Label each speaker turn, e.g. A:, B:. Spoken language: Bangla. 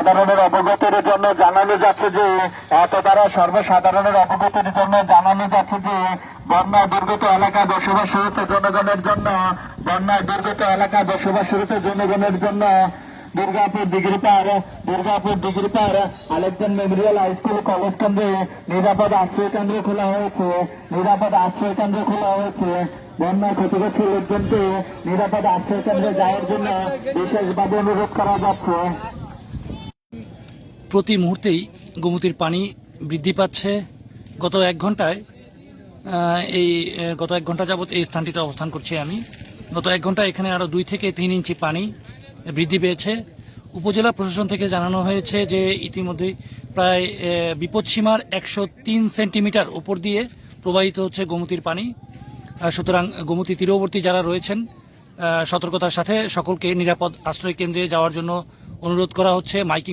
A: সাধারণের অবগতির জন্য জানানো যাচ্ছে যে এত দ্বারা সর্বসাধারণের অবগতির জন্য জানানো যাচ্ছে যে বন্যা দুর্গত এলাকায় বসবাসরত জনগণের জন্য জনগণের জন্য দুর্গাপুর ডিগ্রি পার Alexander memorial high school college কেন্দ্রে নিরাপদ আশ্রয় কেন্দ্র খোলা হয়েছে। বন্যা ক্ষতিগ্রস্ত লোকজনকে নিরাপদ আশ্রয় কেন্দ্রে যাওয়ার জন্য বিশেষভাবে অনুরোধ করা যাচ্ছে।
B: প্রতি মুহূর্তেই গোমতীর পানি বৃদ্ধি পাচ্ছে। গত এক ঘন্টা যাবৎ এই স্থানটিতে অবস্থান করছি আমি। গত এক ঘন্টা এখানে আরো 2 থেকে 3 ইঞ্চি পানি বৃদ্ধি পেয়েছে। উপজেলা প্রশাসন থেকে জানানো হয়েছে যে ইতিমধ্যে প্রায় বিপদসীমার 103 সেন্টিমিটার উপর দিয়ে প্রবাহিত হচ্ছে গোমতীর পানি। সুতরাং গোমতী তীরবর্তী যারা রয়েছেন সতর্কতার সাথে সকলকে নিরাপদ আশ্রয় কেন্দ্রে যাওয়ার জন্য অনুরোধ করা হচ্ছে। মাইকিং